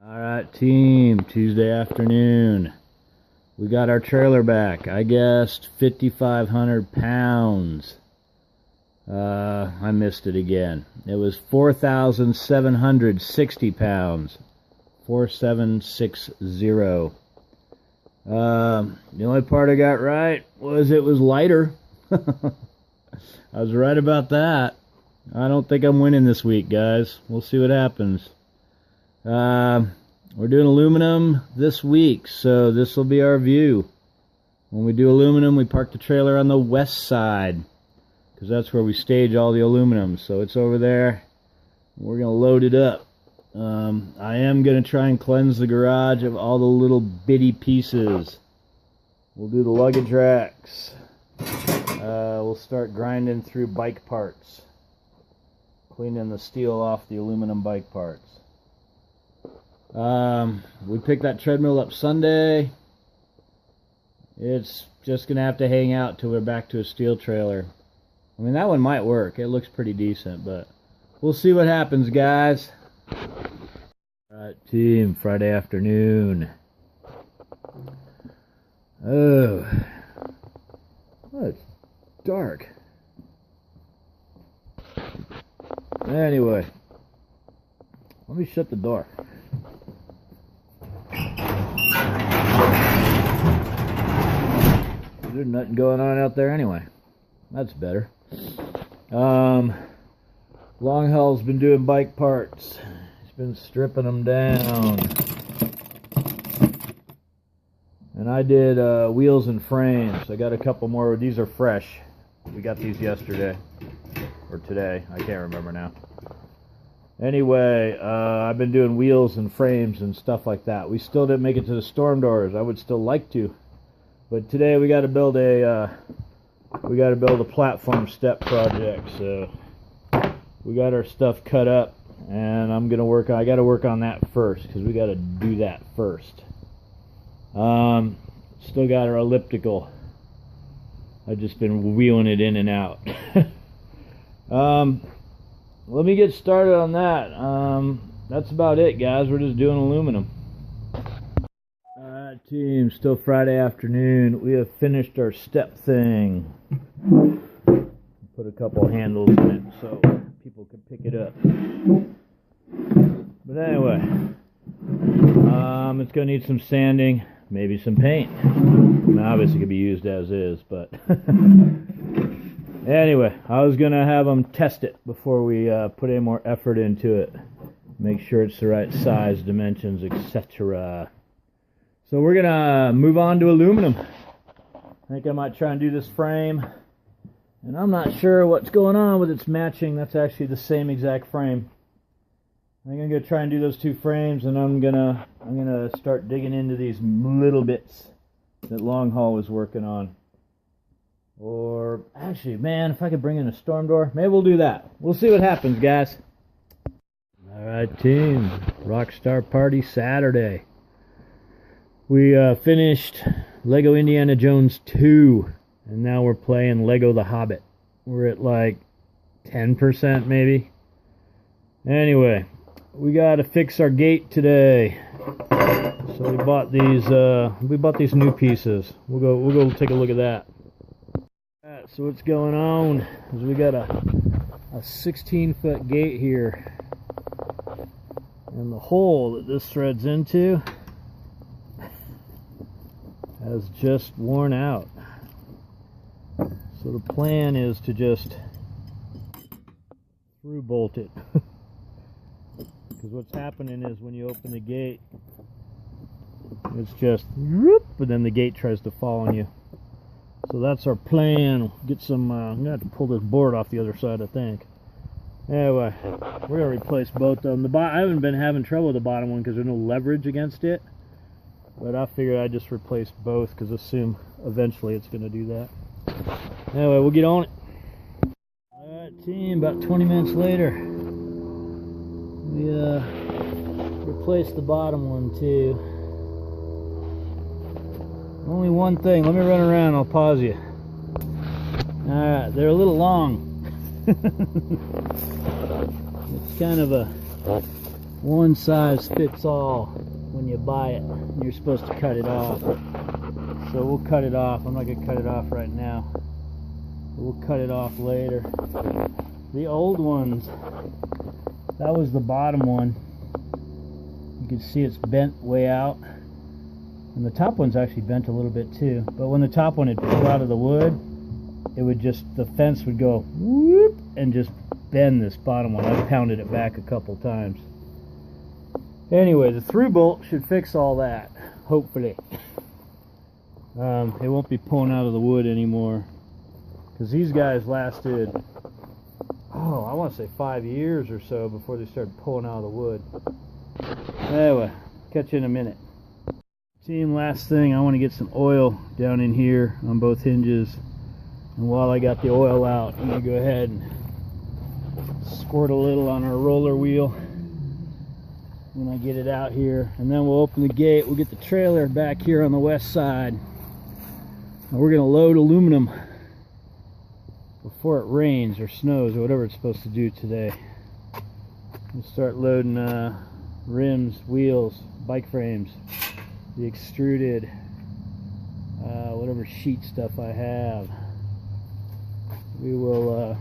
Alright team, Tuesday afternoon. We got our trailer back. I guessed 5,500 pounds. I missed it again. It was 4,760 pounds. 4760. The only part I got right was it was lighter. I was right about that. I don't think I'm winning this week, guys. We'll see what happens. We're doing aluminum this week, so this will be our view. When we do aluminum, we park the trailer on the west side, because that's where we stage all the aluminum. So it's over there. We're going to load it up. I am going to try and cleanse the garage of all the little bitty pieces. We'll do the luggage racks. We'll start grinding through bike parts, cleaning the steel off the aluminum bike parts. We picked that treadmill up Sunday. It's just gonna have to hang out till we're back to a steel trailer. I mean, that one might work. It looks pretty decent, but we'll see what happens, guys. Alright team, Friday afternoon. Oh, it's dark. Anyway, let me shut the door. There's nothing going on out there anyway. That's better. Long Haul's been doing bike parts. He's been stripping them down. And I did wheels and frames. I got a couple more. These are fresh. We got these yesterday. Or today. I can't remember now. Anyway, I've been doing wheels and frames and stuff like that. We still didn't make it to the storm doors. I would still like to. But today we got to build a platform step project. So we got our stuff cut up, and I got to work on that first, because we got to do that first. Still got our elliptical. I've just been wheeling it in and out. Let me get started on that. That's about it, guys. We're just doing aluminum. Alright team, still Friday afternoon. We have finished our step thing. Put a couple handles in it so people can pick it up. But anyway, it's going to need some sanding, maybe some paint. I mean, obviously it could be used as is, but anyway, I was going to have them test it before we put any more effort into it. Make sure it's the right size, dimensions, etc. So we're going to move on to aluminum. I think I might try and do this frame. And I'm not sure what's going on with its matching. That's actually the same exact frame. I'm going to try and do those two frames, and I'm gonna start digging into these little bits that Long Haul was working on. Or actually, man, if I could bring in a storm door, maybe we'll do that. We'll see what happens, guys. Alright team, Rockstar Party Saturday. We finished Lego Indiana Jones 2, and now we're playing Lego The Hobbit. We're at like 10% maybe. Anyway, we gotta fix our gate today. So we bought these new pieces. We'll go take a look at that. Alright, so what's going on is we got a 16-foot gate here. And the hole that this threads into has just worn out. So the plan is to just through bolt it. Because what's happening is when you open the gate, it's just whoop, and then the gate tries to fall on you. So that's our plan. Get some I'm gonna have to pull this board off the other side, I think. Anyway, we're gonna replace both of them. I haven't been having trouble with the bottom one because there's no leverage against it. But I figured I'd just replace both, because assume eventually it's gonna do that. Anyway, we'll get on it. Alright team, about 20 minutes later, we replaced the bottom one too. Only one thing, let me run around, I'll pause you. Alright, they're a little long. It's kind of a one size fits all when you buy it. You're supposed to cut it off. So we'll cut it off. I'm not going to cut it off right now. We'll cut it off later. The old ones, that was the bottom one. You can see it's bent way out. And the top one's actually bent a little bit too. But when the top one had pulled out of the wood, it would just, the fence would go whoop and just bend this bottom one. I pounded it back a couple times. Anyway, the through bolt should fix all that, hopefully. It won't be pulling out of the wood anymore. Because these guys lasted, oh, I want to say 5 years or so before they started pulling out of the wood. Anyway, catch you in a minute. Team, last thing, I want to get some oil down in here on both hinges. And while I got the oil out, I'm going to go ahead and squirt a little on our roller wheel when I get it out here. And then we'll open the gate. We'll get the trailer back here on the west side. And we're going to load aluminum before it rains or snows or whatever it's supposed to do today. We'll start loading rims, wheels, bike frames, the extruded, whatever sheet stuff I have. We will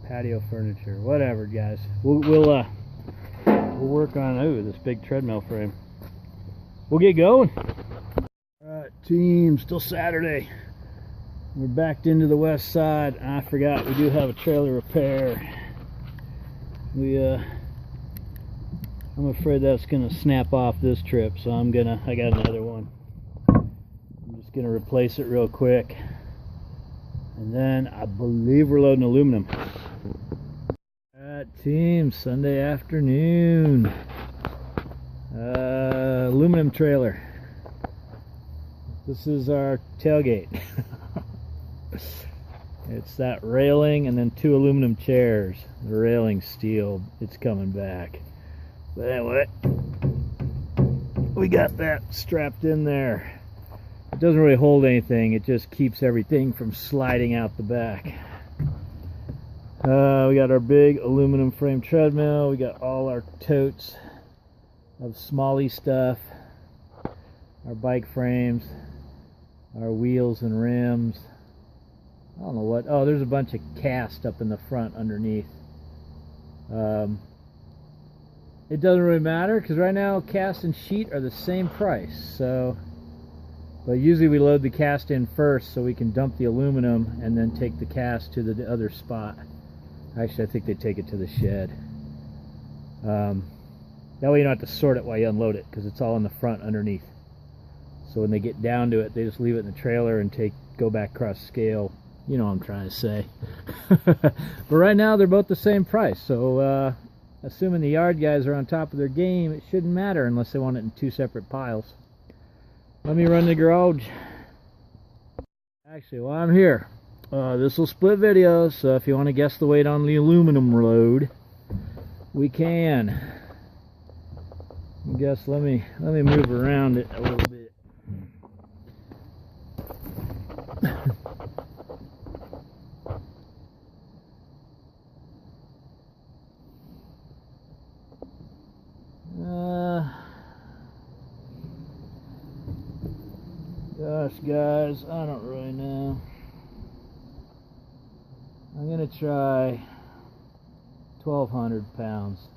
patio furniture, whatever, guys. We'll work on this big treadmill frame. We'll get going. All right, team. Still Saturday. We're backed into the west side. I forgot we do have a trailer repair. I'm afraid that's gonna snap off this trip, so I got another one. I'm just gonna replace it real quick, and then I believe we're loading aluminum. Alright, team, Sunday afternoon. Aluminum trailer. This is our tailgate. It's that railing and then 2 aluminum chairs. The railing's steel. It's coming back. But anyway, we got that strapped in there. It doesn't really hold anything. It just keeps everything from sliding out the back. We got our big aluminum frame treadmill. We got all our totes of smally stuff. Our bike frames. Our wheels and rims. I don't know what. Oh, there's a bunch of cast up in the front underneath. It doesn't really matter because right now cast and sheet are the same price. So, but usually we load the cast in first so we can dump the aluminum and then take the cast to the other spot. Actually, I think they take it to the shed. That way you don't have to sort it while you unload it because it's all in the front underneath. So when they get down to it, they just leave it in the trailer and go back across scale. You know what I'm trying to say. But right now they're both the same price. So assuming the yard guys are on top of their game, it shouldn't matter unless they want it in 2 separate piles. Let me run the garage. Actually, while I'm here, this will split videos, so if you want to guess the weight on the aluminum load, we can. I guess let me move around it a little bit. Gosh, guys, I don't really know. I'm gonna try 1,200 pounds.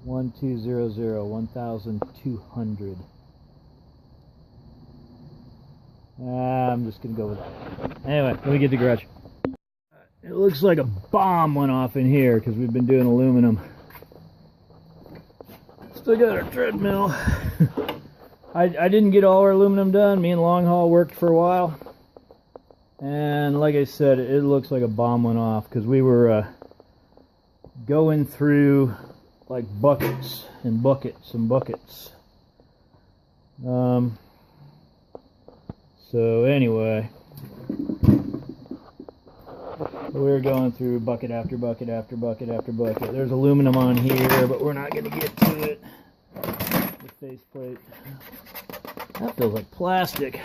1200, 1,200. I'm just gonna go with that. Anyway, let me get the garage. It looks like a bomb went off in here because we've been doing aluminum. Still got our treadmill. I didn't get all our aluminum done. Me and Long Haul worked for a while. And like I said, it looks like a bomb went off because we were going through like buckets and buckets and buckets. So anyway, we're going through bucket after bucket after bucket after bucket. There's aluminum on here, but we're not going to get to it. The faceplate. That feels like plastic.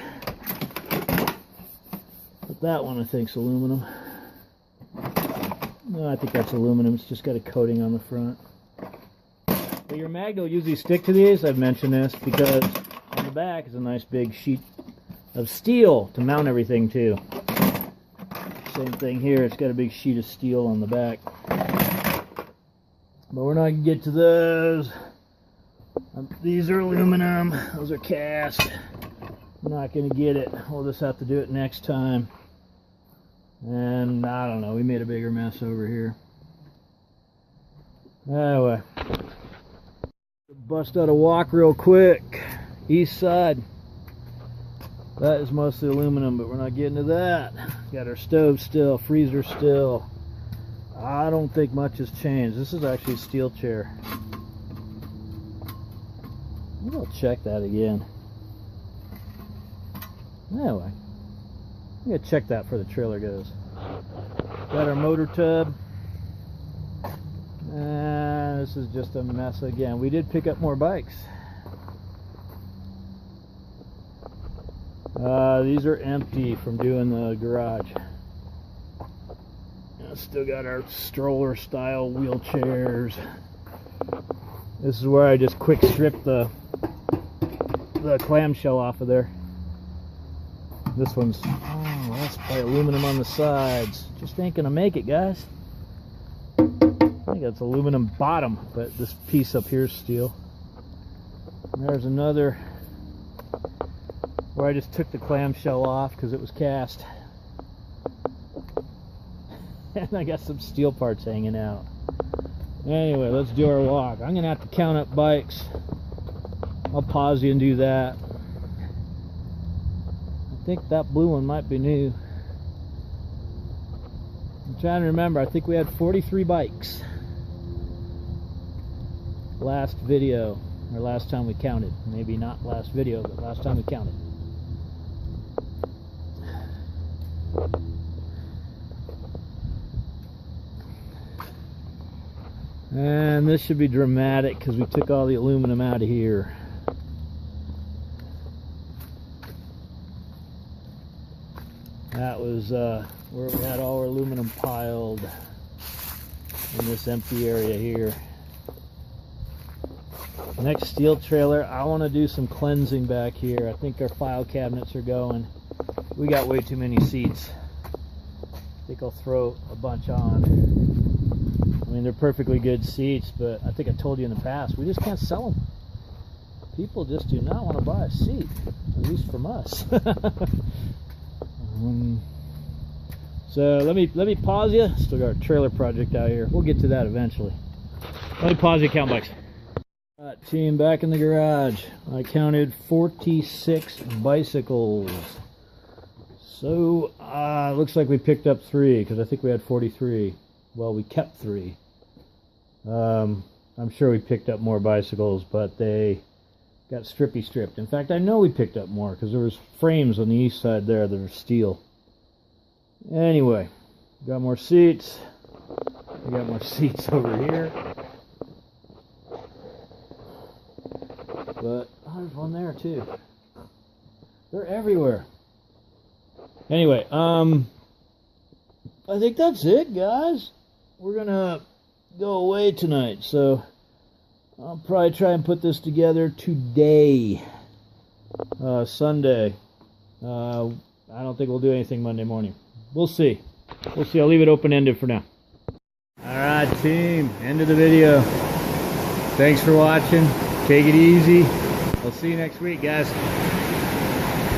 But that one I think's aluminum. No, I think that's aluminum. It's just got a coating on the front. But your mag will usually stick to these. I've mentioned this because on the back is a nice big sheet of steel to mount everything to. Same thing here. It's got a big sheet of steel on the back. But we're not going to get to those. These are aluminum. Those are cast. I'm not going to get it. We'll just have to do it next time. And I don't know. We made a bigger mess over here. Anyway. Bust out a walk real quick. East side. That is mostly aluminum, but we're not getting to that. Got our stove still. Freezer still. I don't think much has changed. This is actually a steel chair. Maybe I'll check that again. Anyway, I'm gonna check that before the trailer goes. Got our motor tub. And this is just a mess again. We did pick up more bikes. These are empty from doing the garage. Still got our stroller style wheelchairs. This is where I just quick stripped the clamshell off of there. This one's, oh, that's by aluminum on the sides. Just ain't gonna make it, guys. I think that's aluminum bottom, but this piece up here is steel. And there's another where I just took the clamshell off because it was cast. And I got some steel parts hanging out. Anyway, let's do our walk. I'm gonna have to count up bikes. I'll pause you and do that. I think that blue one might be new. I'm trying to remember. I think we had 43 bikes last video, or last time we counted. Maybe not last video, but last time we counted. And this should be dramatic because we took all the aluminum out of here. That was where we had all our aluminum piled in this empty area here. Next steel trailer, I want to do some cleansing back here. I think our file cabinets are going. We got way too many seats. I think I'll throw a bunch on. I mean, they're perfectly good seats, but I think I told you in the past, we just can't sell them. People just do not want to buy a seat, at least from us. So let me pause you. Still got a trailer project out here. We'll get to that eventually. Let me pause you, count bikes. Alright, team, back in the garage. I counted 46 bicycles. So looks like we picked up 3 because I think we had 43. Well, we kept 3. I'm sure we picked up more bicycles, but they got stripped. In fact, I know we picked up more because there was frames on the east side there that are steel. Anyway, got more seats. We got more seats over here. But oh, there's one there too. They're everywhere. Anyway, I think that's it, guys. We're gonna go away tonight, so I'll probably try and put this together today, Sunday. I don't think we'll do anything Monday morning. We'll see. We'll see. I'll leave it open-ended for now. Alright, team. End of the video. Thanks for watching. Take it easy. I'll see you next week, guys.